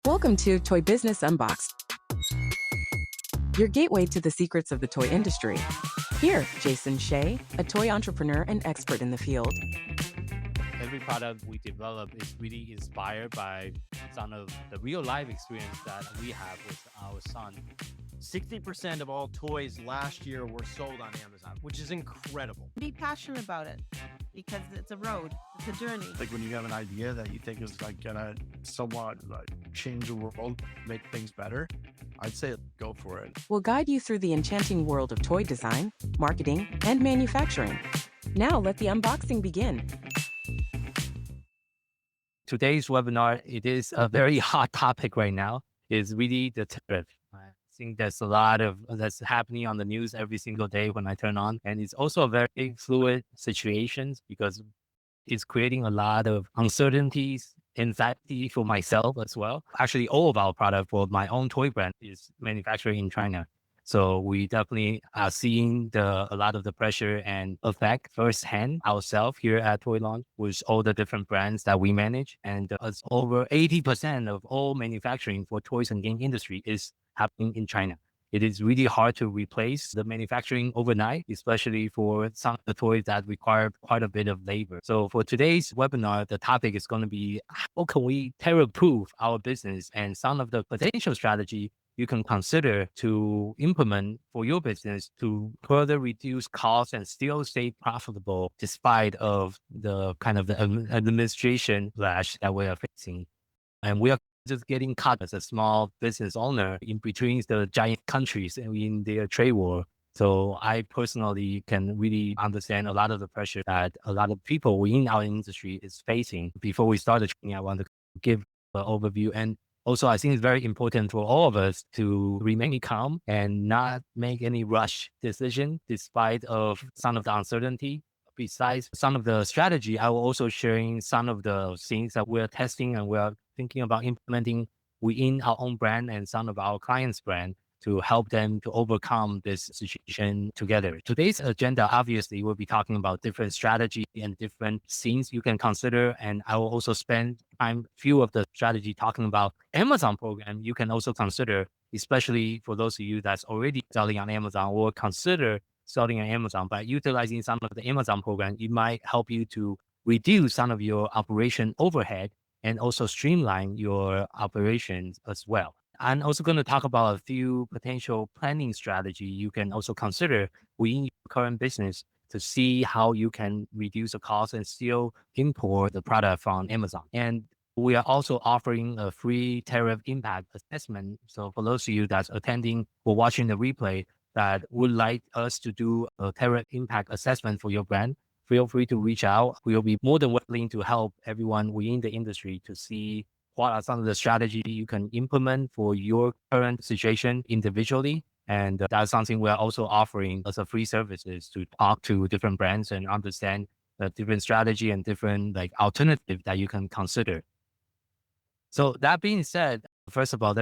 Welcome to Toy Business Unboxed, your gateway to the secrets of the toy industry. Here, Hsieh, a toy entrepreneur and expert in the field. Every product we develop is really inspired by some of the real life experience that we have with our son. 60% of all toys last year were sold on Amazon, which is incredible. Be passionate about it because it's a road, it's a journey. Like when you have an idea that you think is like gonna somewhat like change the world, make things better, I'd say go for it. We'll guide you through the enchanting world of toy design, marketing, and manufacturing. Now let the unboxing begin. Today's webinar, it is a very hot topic right now, is really the tariff. I think there's a lot of that's happening on the news every single day when I turn on. And it's also a very fluid situation because it's creating a lot of uncertainties, anxiety for myself as well. Actually, all of our product for my own toy brand is manufactured in China. So we definitely are seeing a lot of the pressure and effect firsthand ourselves here at Toy Launch with all the different brands that we manage. And it's over 80% of all manufacturing for toys and game industry is happening in China. It is really hard to replace the manufacturing overnight, especially for some of the toys that require quite a bit of labor. So for today's webinar, the topic is going to be how can we tariff-proof our business and some of the potential strategy you can consider to implement for your business to further reduce costs and still stay profitable despite of the kind of the administration clash that we are facing. And we are just getting caught as a small business owner in between the giant countries in their trade war. So I personally can really understand a lot of the pressure that a lot of people in our industry is facing. Before we start the training, I want to give an overview. And also, I think it's very important for all of us to remain calm and not make any rush decision despite of some of the uncertainty. Besides some of the strategy, I will also sharing some of the things that we're testing and we're thinking about implementing within our own brand and some of our clients' brand to help them to overcome this situation together. Today's agenda, obviously, we'll be talking about different strategy and different things you can consider. And I will also spend time, few of the strategy talking about Amazon program you can also consider, especially for those of you that's already selling on Amazon or consider selling on Amazon. By utilizing some of the Amazon program, it might help you to reduce some of your operation overhead and also streamline your operations as well. I'm also going to talk about a few potential planning strategy you can also consider within your current business to see how you can reduce the cost and still import the product from Amazon. And we are also offering a free tariff impact assessment. So for those of you that's attending or watching the replay that would like us to do a tariff impact assessment for your brand, feel free to reach out. We'll be more than willing to help everyone within the industry to see what are some of the strategies you can implement for your current situation individually. And that's something we're also offering as a free services to talk to different brands and understand the different strategy and different like alternative that you can consider. So that being said, first of all,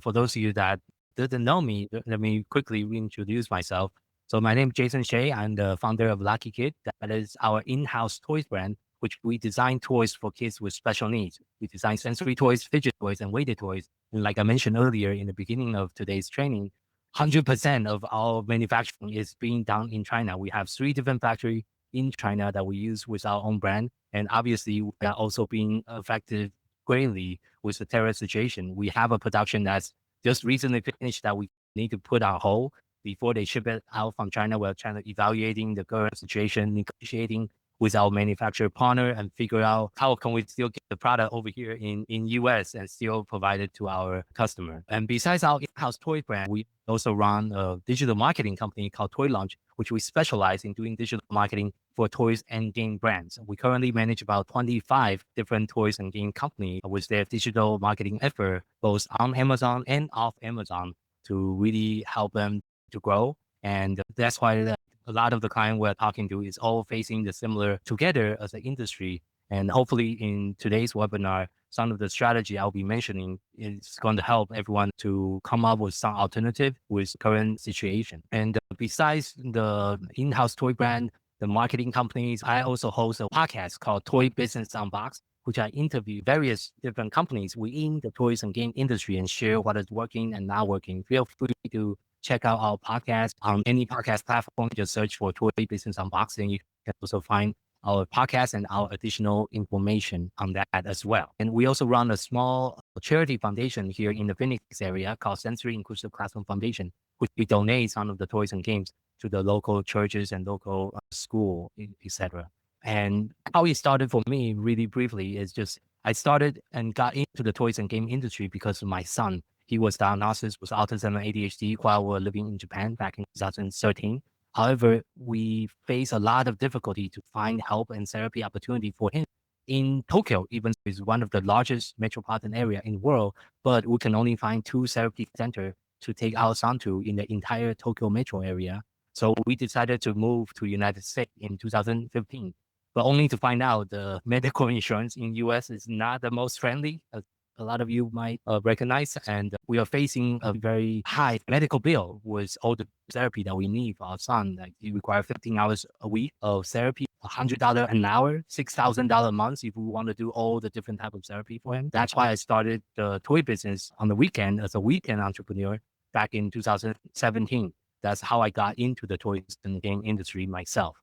for those of you that didn't know me, let me quickly reintroduce myself. So my name is Hsieh. I'm the founder of Lucky Kid. That is our in-house toys brand, which we design toys for kids with special needs. We design sensory toys, fidget toys, and weighted toys. And like I mentioned earlier in the beginning of today's training, 100% of our manufacturing is being done in China. We have 3 different factories in China that we use with our own brand. And obviously, we are also being affected greatly with the tariff situation. We have a production that's just recently finished that we need to put on hold before they ship it out from China. We're trying to evaluating the current situation, negotiating with our manufacturer partner and figure out how can we still get the product over here in US and still provide it to our customer. And besides our in-house toy brand, we also run a digital marketing company called Toy Launch, which we specialize in doing digital marketing for toys and game brands. We currently manage about 25 different toys and game companies with their digital marketing effort, both on Amazon and off Amazon, to really help them to grow. And that's why a lot of the client we're talking to is all facing the similar together as an industry. And hopefully in today's webinar, some of the strategy I'll be mentioning is going to help everyone to come up with some alternative with current situation. And besides the in-house toy brand, the marketing companies, I also host a podcast called Toy Business Unboxed, which I interview various different companies within the toys and game industry and share what is working and not working. Feel free to check out our podcast on any podcast platform. Just search for Toy Business Unboxing. You can also find our podcast and our additional information on that as well. And we also run a small charity foundation here in the Phoenix area called Sensory Inclusive Classroom Foundation, which we donate some of the toys and games to the local churches and local school, etc. And how it started for me, really briefly, is just I started and got into the toys and game industry because of my son. He was diagnosed with autism and ADHD while we were living in Japan back in 2013. However, we face a lot of difficulty to find help and therapy opportunity for him in Tokyo, even though it's one of the largest metropolitan area in the world, but we can only find 2 therapy centers to take our son to in the entire Tokyo metro area. So we decided to move to United States in 2015, but only to find out the medical insurance in US is not the most friendly. A lot of you might recognize, and we are facing a very high medical bill with all the therapy that we need for our son. Like he requires 15 hours a week of therapy, $100 an hour, $6,000 a month if we want to do all the different type of therapy for him. That's why I started the toy business on the weekend as a weekend entrepreneur back in 2017. That's how I got into the toys and game industry myself.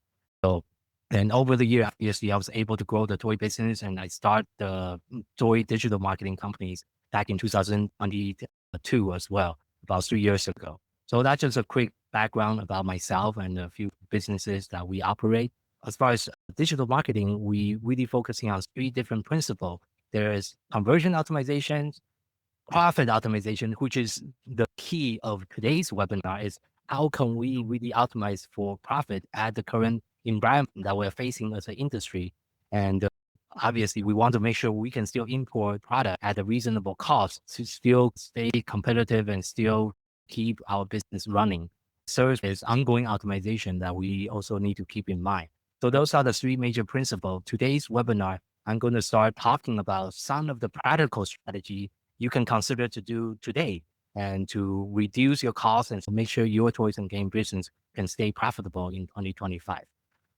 So, and over the year, obviously, I was able to grow the toy business, and I started the toy digital marketing companies back in 2022 as well, about 3 years ago. So that's just a quick background about myself and a few businesses that we operate. As far as digital marketing, we really focusing on 3 different principles. There is conversion optimization, profit optimization, which is the key of today's webinar, is how can we really optimize for profit at the current environment that we're facing as an industry. And obviously, we want to make sure we can still import product at a reasonable cost to still stay competitive and still keep our business running. Third is ongoing optimization that we also need to keep in mind. So those are the 3 major principles. Today's webinar, I'm going to start talking about some of the practical strategy you can consider to do today and to reduce your costs and to make sure your toys and game business can stay profitable in 2025.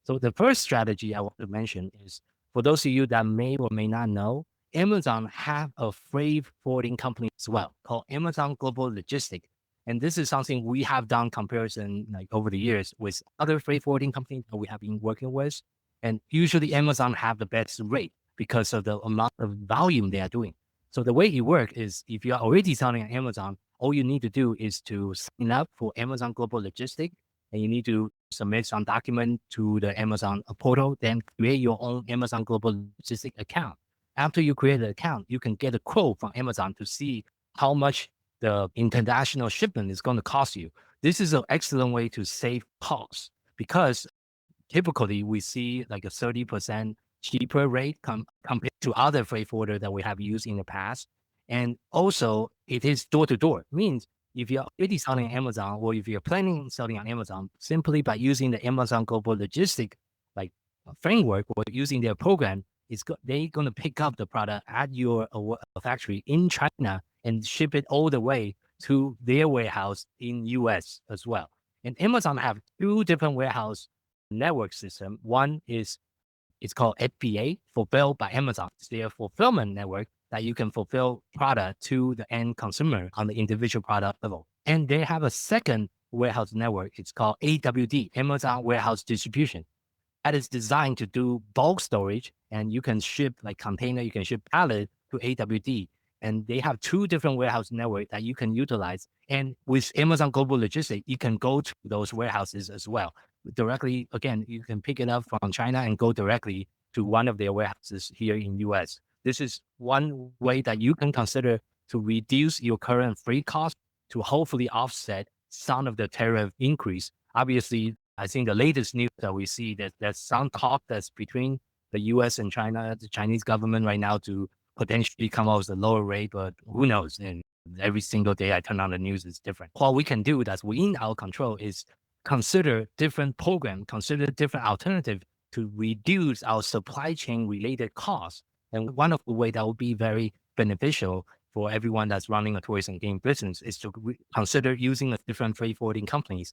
So the first strategy I want to mention is, for those of you that may or may not know, Amazon have a freight forwarding company as well called Amazon Global Logistics. And this is something we have done comparison like over the years with other freight forwarding companies that we have been working with. And usually Amazon have the best rate because of the amount of volume they are doing. So the way it works is, if you are already selling on Amazon, all you need to do is to sign up for Amazon Global Logistics, and you need to submit some document to the Amazon portal, then create your own Amazon Global Logistics account. After you create the account, you can get a quote from Amazon to see how much the international shipment is going to cost you. This is an excellent way to save costs, because typically we see like a 30% cheaper rate compared to other freight forwarder that we have used in the past. And also it is door to door, means if you're already selling on Amazon, or if you're planning on selling on Amazon, simply by using the Amazon Global Logistics like framework or using their program, they're going to pick up the product at your factory in China and ship it all the way to their warehouse in US as well. And Amazon have 2 different warehouse network system. One is, it's called FBA, Fulfilled by Amazon. It's their fulfillment network that you can fulfill product to the end consumer on the individual product level. And they have a second warehouse network. It's called AWD, Amazon Warehouse Distribution. That is designed to do bulk storage, and you can ship like container, you can ship pallet to AWD. And they have 2 different warehouse networks that you can utilize. And with Amazon Global Logistics, you can go to those warehouses as well. Directly, again, you can pick it up from China and go directly to one of their warehouses here in US. This is one way that you can consider to reduce your current freight cost to hopefully offset some of the tariff increase. Obviously, I think the latest news that we see that there's some talk that's between the US and China, the Chinese government right now, to potentially come out with a lower rate, but who knows? And every single day I turn on the news is different. What we can do that's within our control is consider different programs, consider different alternatives to reduce our supply chain related costs. And one of the ways that would be very beneficial for everyone that's running a toys and game business is to consider using a different freight forwarding companies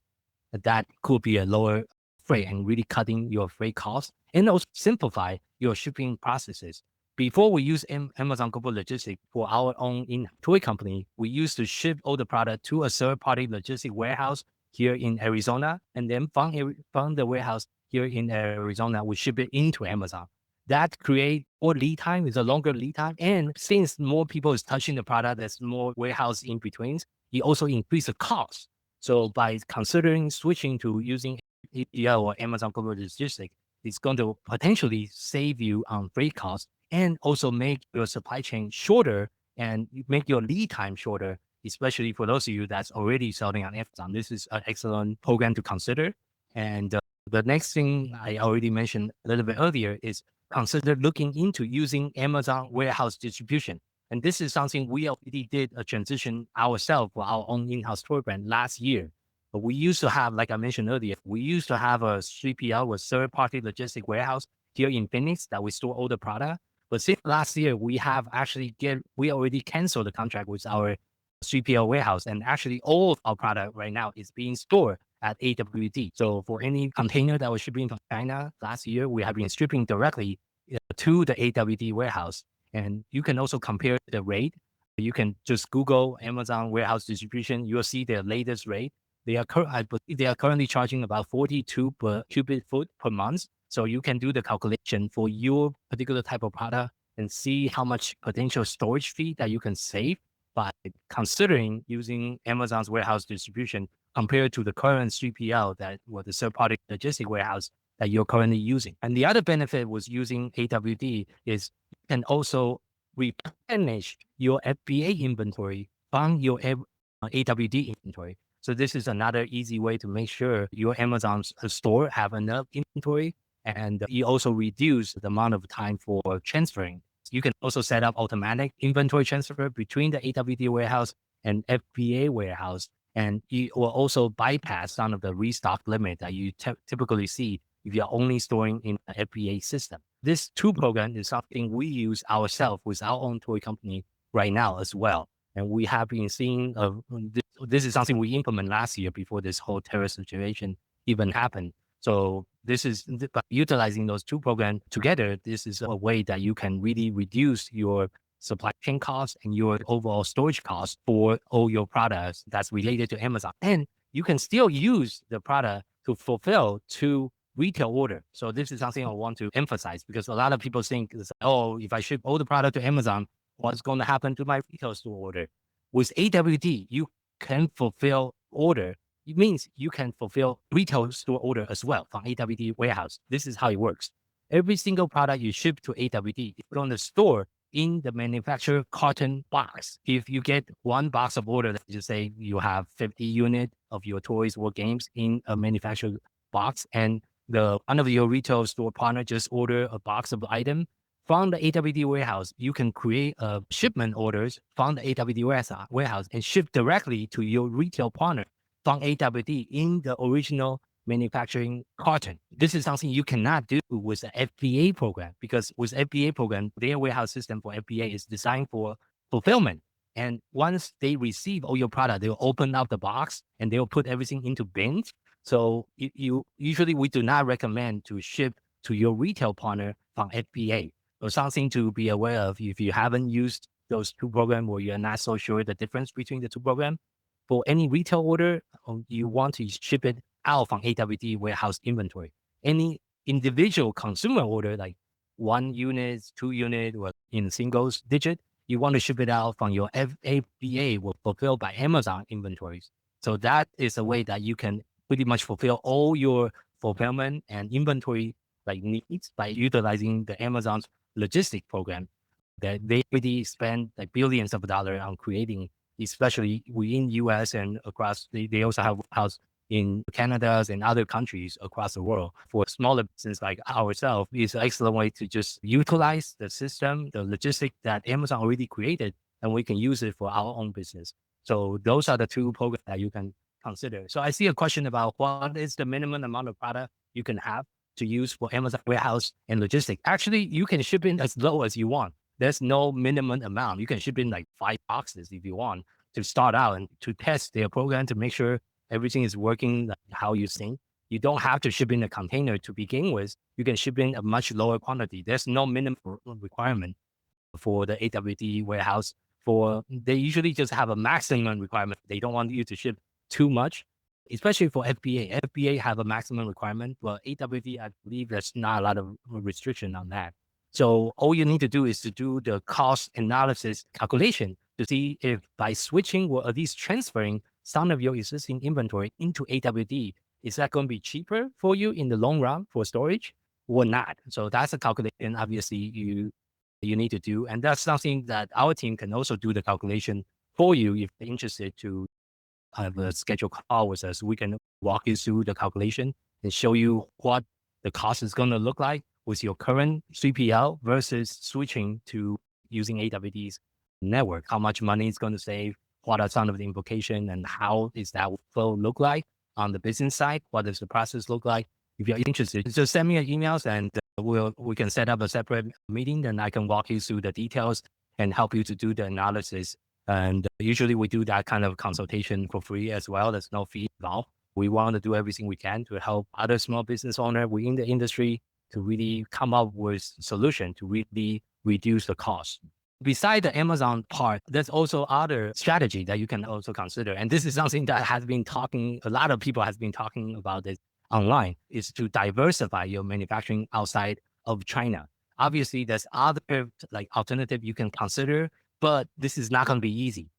that could be a lower freight and really cutting your freight costs, and also simplify your shipping processes. before we use Amazon Global Logistics for our own in toy company, we used to ship all the product to a third-party logistic warehouse here in Arizona, and then from the warehouse here in Arizona, we ship it into Amazon. That create more lead time, is a longer lead time, and since more people is touching the product, there's more warehouse in betweens. It also increase the cost. So by considering switching to using APL or Amazon Global Logistics, it's going to potentially save you on freight costs and also make your supply chain shorter and make your lead time shorter, especially for those of you that's already selling on Amazon. This is an excellent program to consider. And the next thing I already mentioned a little bit earlier is consider looking into using Amazon warehouse distribution. And this is something we already did a transition ourselves for our own in-house toy brand last year. But we used to have, like I mentioned earlier, we used to have a 3PL with third-party logistic warehouse here in Phoenix that we store all the product. But since last year, we have actually we already canceled the contract with our 3PL warehouse. And actually all of our product right now is being stored at AWD. So for any container that was shipping from China last year, we have been shipping directly to the AWD warehouse. And you can also compare the rate. You can just Google Amazon warehouse distribution. You'll see their latest rate. I believe they are currently charging about 42 per cubic foot per month. So you can do the calculation for your particular type of product and see how much potential storage fee that you can save by considering using Amazon's warehouse distribution compared to the current 3PL the third-party logistic warehouse that you're currently using. And the other benefit was using AWD is you can also replenish your FBA inventory from your AWD inventory. So this is another easy way to make sure your Amazon store have enough inventory, and you also reduce the amount of time for transferring. You can also set up automatic inventory transfer between the AWD warehouse and FBA warehouse, and you will also bypass some of the restock limit that you typically see if you're only storing in the FBA system. This tool program is something we use ourselves with our own toy company right now as well. And we have been seeing, this is something we implemented last year before this whole tariff situation even happened. So by utilizing those two programs together, this is a way that you can really reduce your supply chain costs and your overall storage costs for all your products that's related to Amazon. And you can still use the product to fulfill to retail order. So this is something I want to emphasize because a lot of people think, oh, if I ship all the product to Amazon, what's going to happen to my retail store order? With AWD, you can fulfill order. It means you can fulfill retail store order as well from AWD warehouse. This is how it works. Every single product you ship to AWD is going to store in the manufacturer carton box. If you get one box of order, let's just say you have 50 units of your toys or games in a manufacturer box, and one of your retail store partner just order a box of item from the AWD warehouse, you can create shipment orders from the AWD warehouse and ship directly to your retail partner from AWD in the original manufacturing carton. This is something you cannot do with the FBA program because with FBA program, their warehouse system for FBA is designed for fulfillment. And once they receive all your product, they'll open up the box and they'll put everything into bins. So usually we do not recommend to ship to your retail partner from FBA. So something to be aware of if you haven't used those two programs or you're not so sure the difference between the two programs. For any retail order, you want to ship it out from AWD warehouse inventory. Any individual consumer order, like 1 unit, 2 unit, or in singles digit, you want to ship it out from your FBA or fulfilled by Amazon inventories. So that is a way that you can pretty much fulfill all your fulfillment and inventory needs by utilizing the Amazon's logistic program that they already spend billions of dollars on creating, especially within US and across. They also have house in Canada and other countries across the world. For smaller business like ourselves, it's an excellent way to just utilize the system, the logistic that Amazon already created, and we can use it for our own business. So those are the two programs that you can consider. So I see a question about what is the minimum amount of product you can have to use for Amazon warehouse and logistics. Actually, you can ship in as low as you want. There's no minimum amount. You can ship in 5 boxes if you want to start out and to test their program to make sure everything is working how you think. You don't have to ship in a container to begin with. You can ship in a much lower quantity. There's no minimum requirement. for the AWD warehouse. They usually just have a maximum requirement. They don't want you to ship too much, especially for FBA. FBA have a maximum requirement. Well, AWD, I believe there's not a lot of restriction on that. So all you need to do is to do the cost analysis calculation to see if by switching or at least transferring some of your existing inventory into AWD, is that going to be cheaper for you in the long run for storage or not? So that's a calculation, obviously, you need to do. And that's something that our team can also do the calculation for you if you're interested to have a scheduled call with us. We can walk you through the calculation and show you what the cost is going to look like with your current 3PL versus switching to using AWD's network. How much money it's going to save, what are some of the implications, and how is that flow look like on the business side? What does the process look like? If you're interested, just send me an email and we can set up a separate meeting, and I can walk you through the details and help you to do the analysis. And usually we do that kind of consultation for free as well. There's no fee involved. We want to do everything we can to help other small business owners within the industry to really come up with solution to really reduce the cost. Beside the Amazon part, there's also other strategy that you can also consider. And this is something that a lot of people has been talking about this online, is to diversify your manufacturing outside of China. Obviously, there's other like alternative you can consider, but this is not going to be easy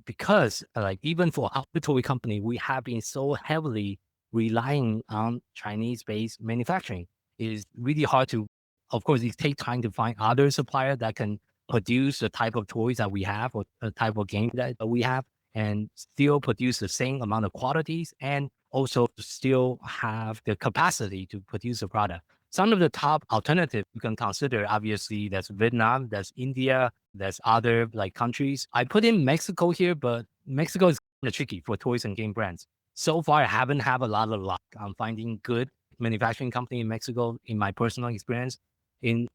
because like even for our toy company, we have been so heavily relying on Chinese-based manufacturing. It is really hard to, of course, it takes time to find other supplier that can produce the type of toys that we have or the type of game that we have and still produce the same amount of qualities and also still have the capacity to produce a product. Some of the top alternatives you can consider, obviously, that's Vietnam, that's India, there's other like countries. I put in Mexico here, but Mexico is kind of tricky for toys and game brands. So far, I haven't had a lot of luck on finding good manufacturing company in Mexico in my personal experience.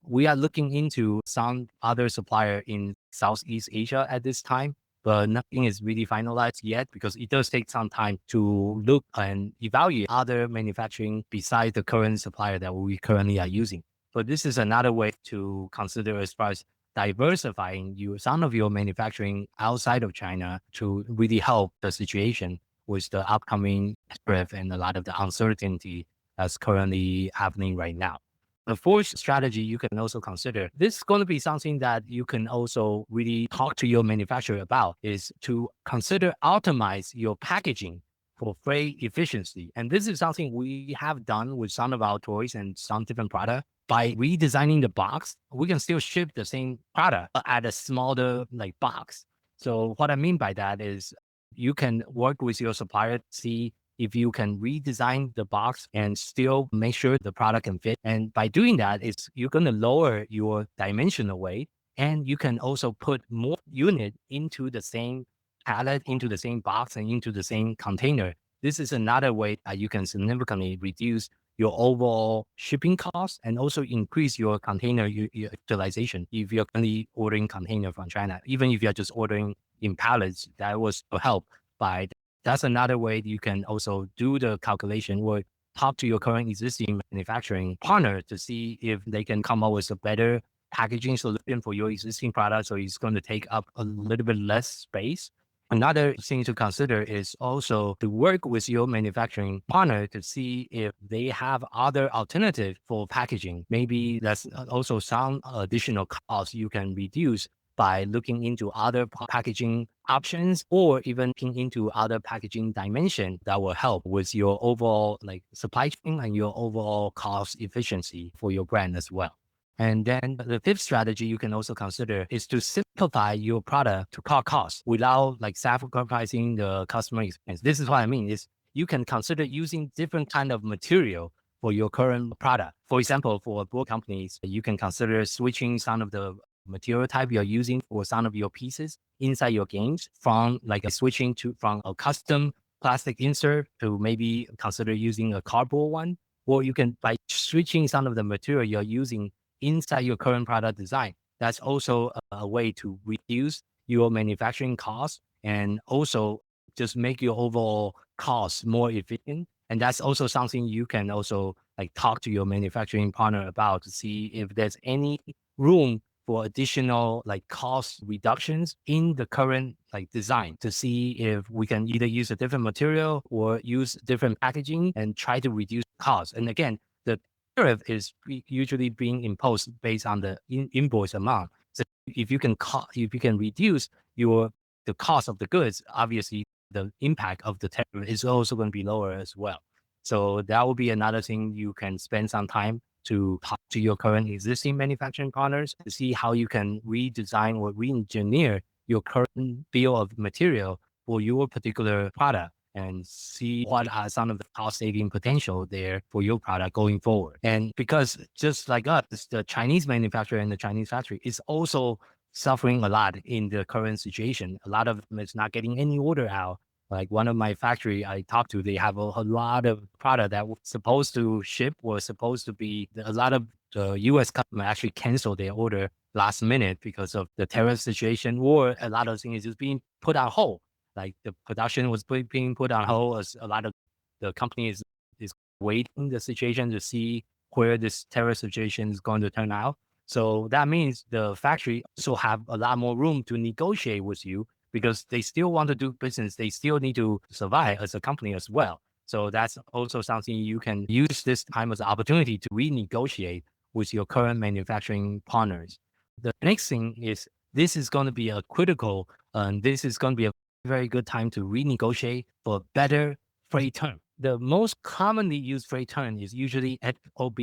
We are looking into some other supplier in Southeast Asia at this time, but nothing is really finalized yet because it does take some time to look and evaluate other manufacturing besides the current supplier that we currently are using. But this is another way to consider as far as diversifying some of your manufacturing outside of China to really help the situation with the upcoming tariff and a lot of the uncertainty that's currently happening right now. The fourth strategy you can also consider, this is going to be something that you can also really talk to your manufacturer about, is to consider optimize your packaging for freight efficiency. And this is something we have done with some of our toys and some different products. By redesigning the box, we can still ship the same product at a smaller like box. So what I mean by that is you can work with your supplier to see if you can redesign the box and still make sure the product can fit. And by doing that, you're going to lower your dimensional weight, and you can also put more unit into the same pallet, into the same box, and into the same container. This is another way that you can significantly reduce your overall shipping costs and also increase your container utilization. If you're only ordering container from China, even if you're just ordering in pallets, that was to help by. That's another way you can also do the calculation or talk to your current existing manufacturing partner to see if they can come up with a better packaging solution for your existing product. So it's going to take up a little bit less space. Another thing to consider is also to work with your manufacturing partner to see if they have other alternative for packaging. Maybe that's also some additional costs you can reduce by looking into other packaging options or even looking into other packaging dimension that will help with your overall like supply chain and your overall cost efficiency for your brand as well. And then the fifth strategy you can also consider is to simplify your product to cut costs without like sacrificing the customer experience. This is what I mean is you can consider using different kind of material for your current product. For example, for board companies, you can consider switching some of the material type you're using for some of your pieces inside your games from like switching from a custom plastic insert to maybe consider using a cardboard one, or you can by switching some of the material you're using inside your current product design. That's also a way to reduce your manufacturing costs and also just make your overall costs more efficient. And that's also something you can also like talk to your manufacturing partner about to see if there's any room for additional like cost reductions in the current like design to see if we can either use a different material or use different packaging and try to reduce costs. And again, the tariff is usually being imposed based on the invoice amount. So if you can reduce the cost of the goods, obviously the impact of the tariff is also going to be lower as well. So that will be another thing you can spend some time to talk to your current existing manufacturing partners to see how you can redesign or re-engineer your current bill of material for your particular product and see what are some of the cost saving potential there for your product going forward. And because just like us, the Chinese manufacturer and the Chinese factory is also suffering a lot in the current situation. A lot of them is not getting any order out. Like one of my factory I talked to, they have a lot of product that was supposed to ship or supposed to be, a lot of the US customer actually canceled their order last minute because of the tariff situation, or a lot of things just being put on hold. Like the production was being put on hold as a lot of the companies is waiting the situation to see where this tariff situation is going to turn out. So that means the factory also have a lot more room to negotiate with you because they still want to do business. They still need to survive as a company as well. So that's also something you can use this time as an opportunity to renegotiate with your current manufacturing partners. The next thing is this is going to be a critical, and this is going to be a very good time to renegotiate for better freight term. The most commonly used freight term is usually FOB,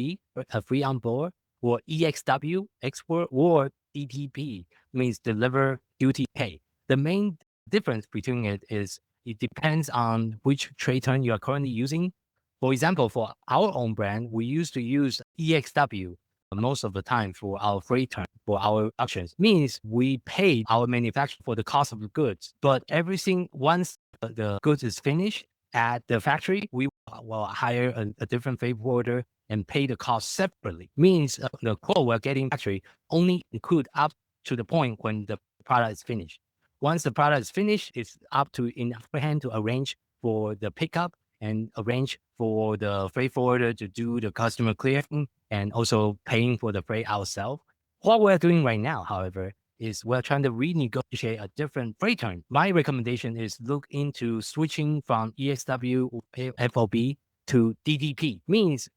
free on board, or EXW, export, or DDP, means deliver duty pay. The main difference between it is it depends on which trade term you are currently using. For example, for our own brand, we used to use EXW most of the time for our freight term, for our auctions. Means we pay our manufacturer for the cost of the goods, but everything once the goods is finished at the factory, we will hire a different freight forwarder and pay the cost separately. Means the quote we're getting factory only include up to the point when the product is finished. Once the product is finished, it's up to in our hand to arrange for the pickup and arrange for the freight forwarder to do the customer clearing and also paying for the freight ourselves. What we're doing right now, however, is we're trying to renegotiate a different freight term. My recommendation is look into switching from EXW FOB to DDP. Means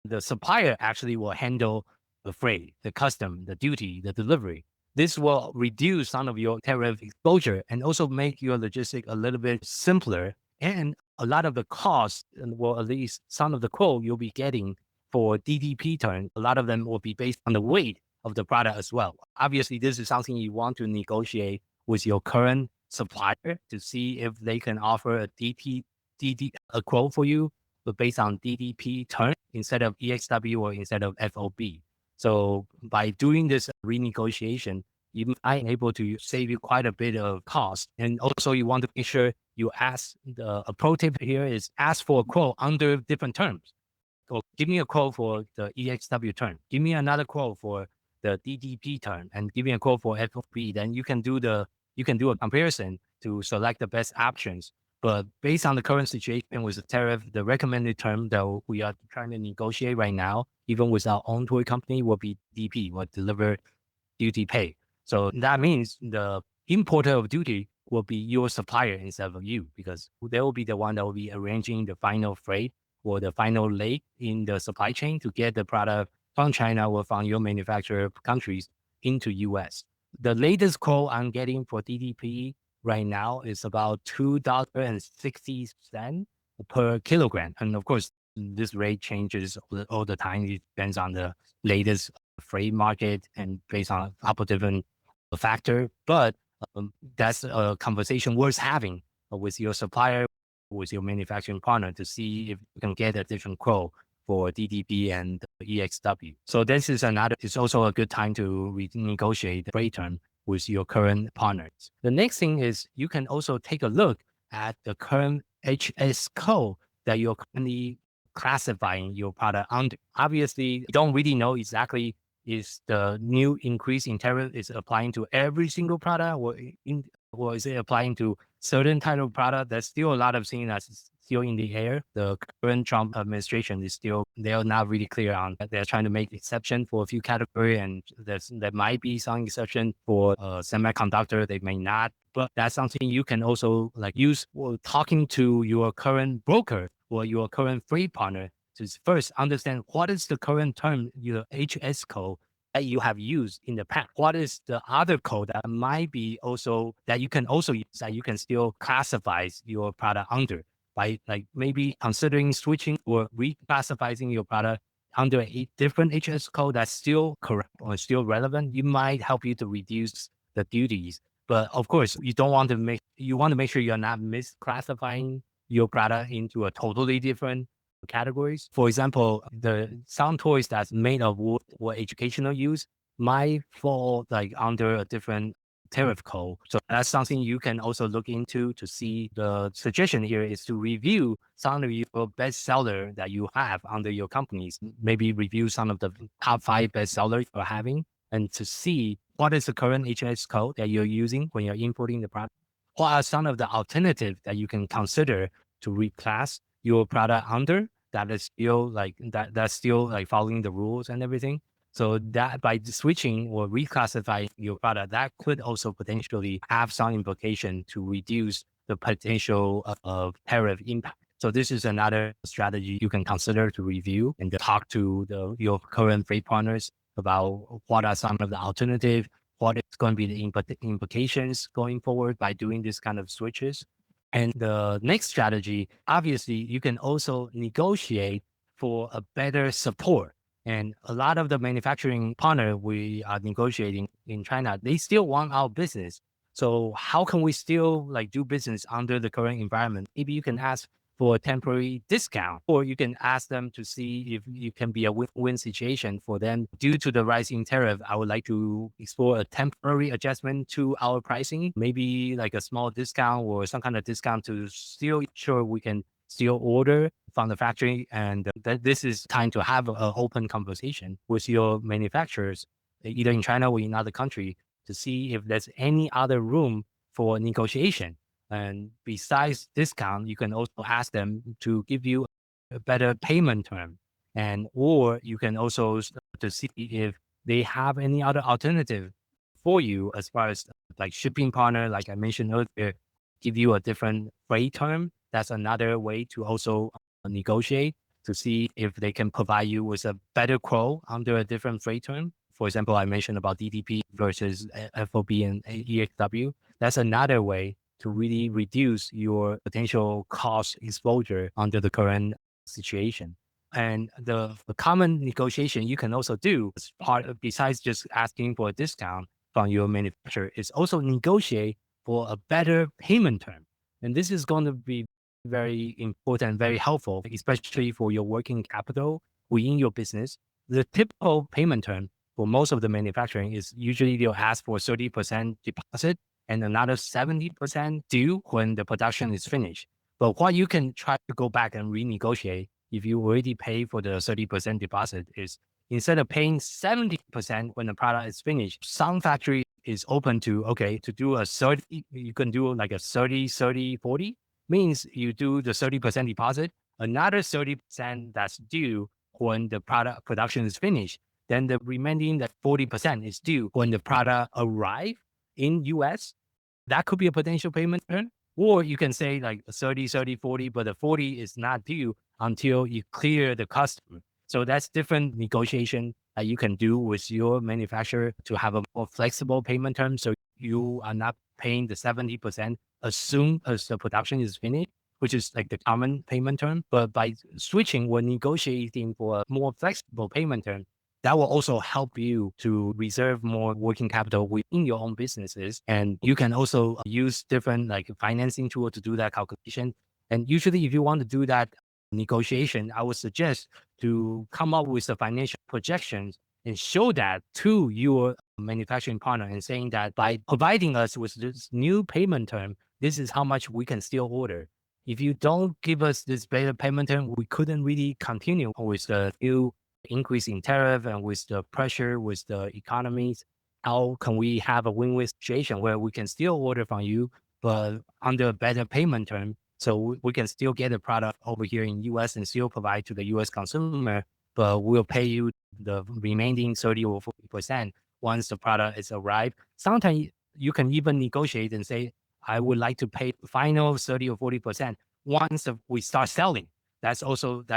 the supplier actually will handle the freight, the custom, the duty, the delivery. This will reduce some of your tariff exposure and also make your logistic a little bit simpler. And a lot of the costs, well, at least some of the quote you'll be getting for DDP turn, a lot of them will be based on the weight of the product as well. Obviously, this is something you want to negotiate with your current supplier to see if they can offer a quote for you, but based on DDP turn instead of EXW or instead of FOB. So by doing this renegotiation, you might be able to save you quite a bit of cost. And also you want to make sure you ask, a pro tip here is ask for a quote under different terms. So give me a quote for the EXW term. Give me another quote for the DDP term and give me a quote for FOB. Then you can do a comparison to select the best options. But based on the current situation with the tariff, the recommended term that we are trying to negotiate right now, even with our own toy company, will be DP, will deliver duty pay. So that means the importer of duty will be your supplier instead of you, because they will be the one that will be arranging the final freight or the final leg in the supply chain to get the product from China or from your manufacturer countries into US. The latest quote I'm getting for DDP right now is about $2.60 per kilogram. And of course, this rate changes all the time. It depends on the latest freight market and based on a couple different factor. But that's a conversation worth having with your supplier, with your manufacturing partner to see if you can get a different quote for DDP and EXW. So this is it's also a good time to renegotiate the freight term with your current partners. The next thing is you can also take a look at the current HS code that you're currently classifying your product under. Obviously, you don't really know exactly is the new increase in tariff is applying to every single product or is it applying to certain type of product. There's still a lot of things that's still in the air. The current Trump administration is still, they're not really clear on that. They're trying to make exception for a few categories, and there might be some exception for semiconductor. They may not, but that's something you can also like use or talking to your current broker or your current freight partner to first understand what is the current term, your HS code that you have used in the past. What is the other code that might be also that you can also use that you can still classify your product under by like maybe considering switching or reclassifying your product under a different HS code that's still correct or still relevant. You might help you to reduce the duties. But of course, you want to make sure you're not misclassifying your product into a totally different categories. For example, some toys that's made of wood or educational use might fall like under a different tariff code. So that's something you can also look into to see. The suggestion here is to review some of your best seller that you have under your companies. Maybe review some of the top 5 best sellers you're having and to see what is the current HS code that you're using when you're importing the product. What are some of the alternatives that you can consider to reclass your product under that is still like that's still like following the rules and everything. So that by switching or reclassifying your product, that could also potentially have some implication to reduce the potential of tariff impact. So this is another strategy you can consider to review and to talk to your current freight partners about what are some of the alternatives, what is going to be the implications going forward by doing this kind of switches. And the next strategy, obviously, you can also negotiate for a better support. And a lot of the manufacturing partner we are negotiating in China, they still want our business. So how can we still like do business under the current environment? Maybe you can ask for a temporary discount, or you can ask them to see if you can be a win-win situation for them. Due to the rising tariff, I would like to explore a temporary adjustment to our pricing, maybe like a small discount or some kind of discount to still ensure we can still order from the factory. And that this is time to have an open conversation with your manufacturers, either in China or in other country, to see if there's any other room for negotiation. And besides discount, you can also ask them to give you a better payment term. And or you can also to see if they have any other alternative for you as far as like shipping partner, like I mentioned earlier, give you a different freight term. That's another way to also negotiate to see if they can provide you with a better quote under a different freight term. For example, I mentioned about DDP versus FOB and EXW. That's another way to really reduce your potential cost exposure under the current situation. And the common negotiation you can also do as part of, besides just asking for a discount from your manufacturer, is also negotiate for a better payment term. And this is going to be very important, very helpful, especially for your working capital within your business. The typical payment term for most of the manufacturing is usually they'll ask for 30% deposit and another 70% due when the production is finished. But what you can try to go back and renegotiate if you already pay for the 30% deposit is instead of paying 70% when the product is finished, some factory is open to, okay, to do a 30, you can do like a 30, 30, 40, means you do the 30% deposit, another 30% that's due when the product production is finished. Then the remaining that 40% is due when the product arrive in US. That could be a potential payment term. Or you can say like 30, 30, 40, but the 40 is not due until you clear the customer. So that's different negotiation that you can do with your manufacturer to have a more flexible payment term. So you are not paying the 70% as soon as the production is finished, which is like the common payment term. But by switching or negotiating for a more flexible payment term, that will also help you to reserve more working capital within your own businesses. And you can also use different like financing tool to do that calculation. And usually if you want to do that negotiation, I would suggest to come up with the financial projections and show that to your manufacturing partner and saying that by providing us with this new payment term, this is how much we can still order. If you don't give us this better payment term, we couldn't really continue with the new increase in tariff and with the pressure with the economies. How can we have a win-win situation where we can still order from you, but under a better payment term So we can still get the product over here in US and still provide to the US consumer, but we'll pay you the remaining 30 or 40% once the product is arrived. Sometimes you can even negotiate and say, I would like to pay final 30 or 40% once we start selling. That's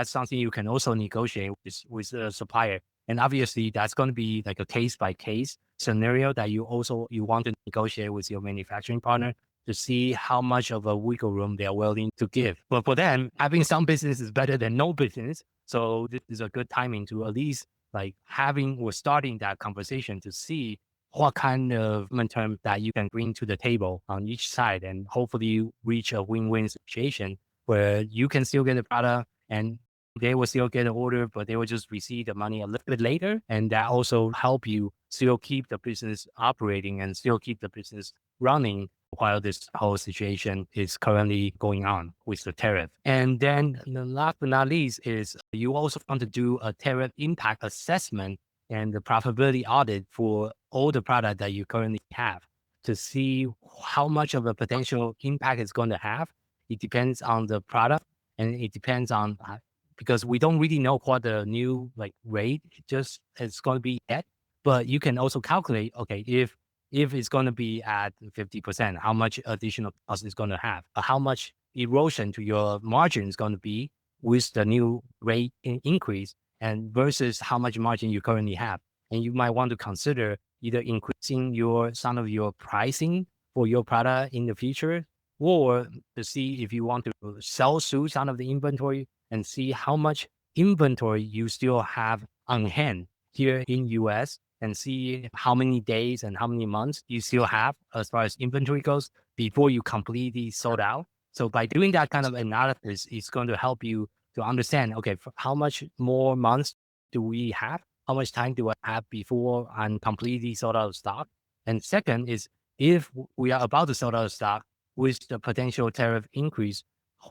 something you can also negotiate with the supplier. And obviously that's going to be like a case by case scenario that you want to negotiate with your manufacturing partner to see how much of a wiggle room they are willing to give. But for them, having some business is better than no business. So this is a good timing to at least like starting that conversation to see what kind of term that you can bring to the table on each side, and hopefully reach a win-win situation where you can still get the product and they will still get an order, but they will just receive the money a little bit later. And that also help you still keep the business operating and still keep the business running while this whole situation is currently going on with the tariff. And then the last but not least is you also want to do a tariff impact assessment and the profitability audit for all the product that you currently have to see how much of a potential impact it's going to have. It depends on the product, and it depends on because we don't really know what the new like rate just is going to be at, but you can also calculate, okay, if it's going to be at 50%, how much additional cost is going to have, how much erosion to your margin is going to be with the new rate increase, and versus how much margin you currently have. And you might want to consider either increasing some of your pricing for your product in the future, or to see if you want to sell through some of the inventory and see how much inventory you still have on hand here in US, and see how many days and how many months you still have as far as inventory goes before you completely sold out. So by doing that kind of analysis, it's going to help you to understand, okay, how much more months do we have? How much time do I have before I'm completely sold out of stock? And second is, if we are about to sell out of stock with the potential tariff increase,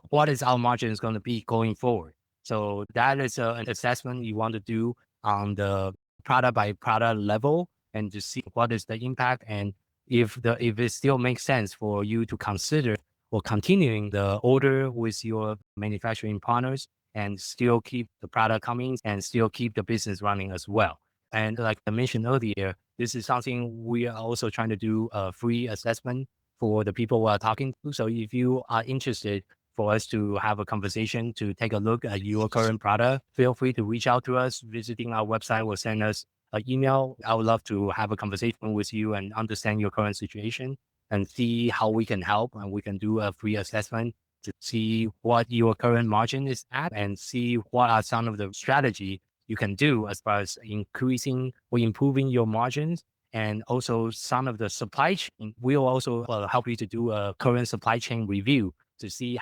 what is our margin is going to be going forward? So that is an assessment you want to do on the product by product level, and to see what is the impact, and if it still makes sense for you to consider or continuing the order with your manufacturing partners and still keep the product coming and still keep the business running as well. And like I mentioned earlier, this is something we are also trying to do a free assessment for the people we are talking to. So if you are interested for us to have a conversation to take a look at your current product, feel free to reach out to us. Visiting our website will send us an email. I would love to have a conversation with you and understand your current situation and see how we can help. And we can do a free assessment to see what your current margin is at, and see what are some of the strategy you can do as far as increasing or improving your margins. And also some of the supply chain, we'll also help you to do a current supply chain review to see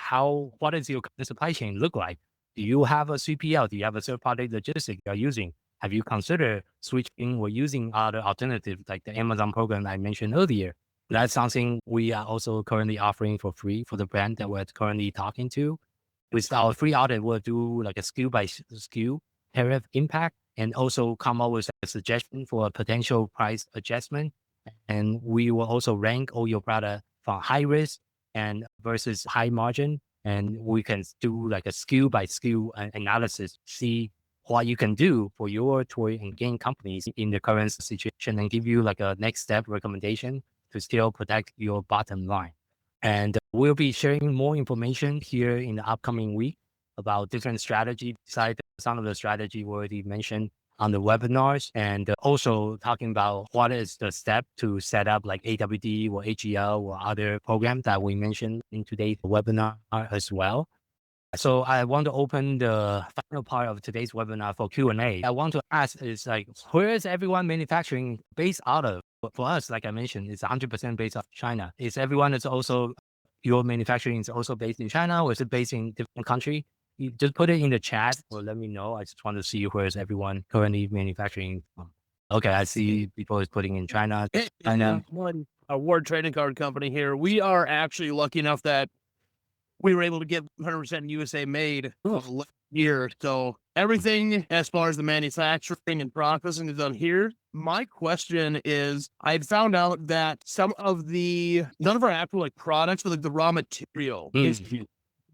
what does your supply chain look like? Do you have a 3PL? Do you have a third-party logistics you are using? Have you considered switching or using other alternatives like the Amazon program I mentioned earlier? That's something we are also currently offering for free for the brand that we're currently talking to. With our free audit, we'll do like a SKU by SKU tariff impact, and also come up with a suggestion for a potential price adjustment. And we will also rank all your product from high risk and versus high margin. And we can do like a SKU by SKU analysis, see what you can do for your toy and game companies in the current situation, and give you like a next step recommendation to still protect your bottom line. And we'll be sharing more information here in the upcoming week about different strategies, besides some of the strategy we already mentioned on the webinars, and also talking about what is the step to set up like AWD or AGL or other programs that we mentioned in today's webinar as well. So I want to open the final part of today's webinar for Q&A. I want to ask is like, where is everyone manufacturing based out of? For us, like I mentioned, it's 100% based out of China. Is everyone is also, your manufacturing is also based in China, or is it based in different country? You just put it in the chat or let me know. I just want to see where is everyone currently manufacturing from. Okay, I see people is putting in China. China. A Ward Trading Card Company here. We are actually lucky enough that we were able to get 100% USA made last year. So everything as far as the manufacturing and processing is done here. My question is, I found out that none of our actual like products, but like the raw material is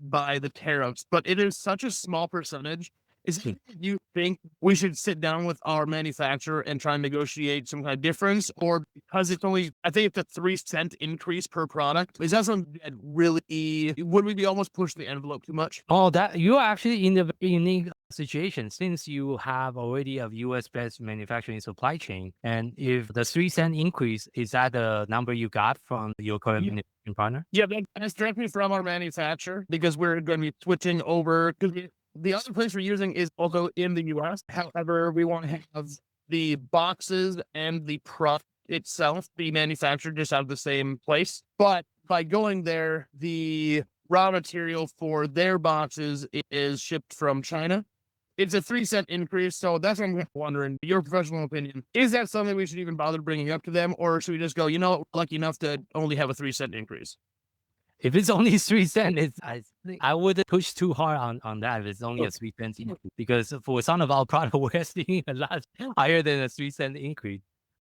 by the tariffs, but it is such a small percentage. Is it you think we should sit down with our manufacturer and try and negotiate some kind of difference? Or because it's only, I think it's a 3-cent increase per product, is that something that really, would we be almost pushing the envelope too much? Oh, that you're actually in a very unique situation since you have already a US-based manufacturing supply chain. And if the 3-cent increase, is that the number you got from your current manufacturing partner? Yeah, that's directly from our manufacturer because we're going to be switching over. Because the other place we're using is also in the US. However, we want to have the boxes and the product itself be manufactured just out of the same place. But by going there, the raw material for their boxes is shipped from China. It's a 3-cent increase. So that's what I'm wondering, your professional opinion, is that something we should even bother bringing up to them? Or should we just go, you know, we're lucky enough to only have a 3-cent increase? If it's only 3 cents, I wouldn't push too hard on that. If it's only a 3 cent increase, because for some of our product, we're seeing a lot higher than a 3-cent increase.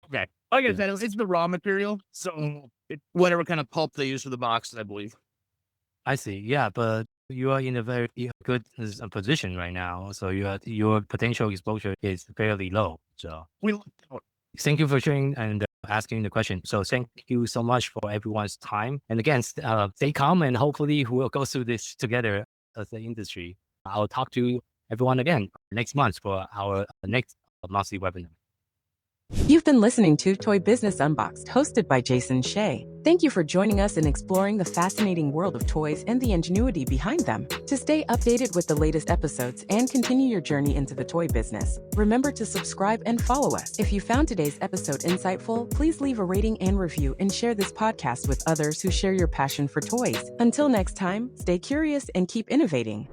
Okay. Like I said, it's the raw material. So whatever kind of pulp they use for the boxes, I believe. I see. Yeah, but you are in a very good position right now. So your potential exposure is fairly low. So We looked out. thank you for sharing and asking the question. So thank you so much for everyone's time. And again, stay calm and hopefully we'll go through this together as an industry. I'll talk to everyone again next month for our next monthly webinar. You've been listening to Toy Business Unboxed, hosted by Jason Hsieh. Thank you for joining us in exploring the fascinating world of toys and the ingenuity behind them. To stay updated with the latest episodes and continue your journey into the toy business, remember to subscribe and follow us. If you found today's episode insightful, please leave a rating and review and share this podcast with others who share your passion for toys. Until next time, stay curious and keep innovating.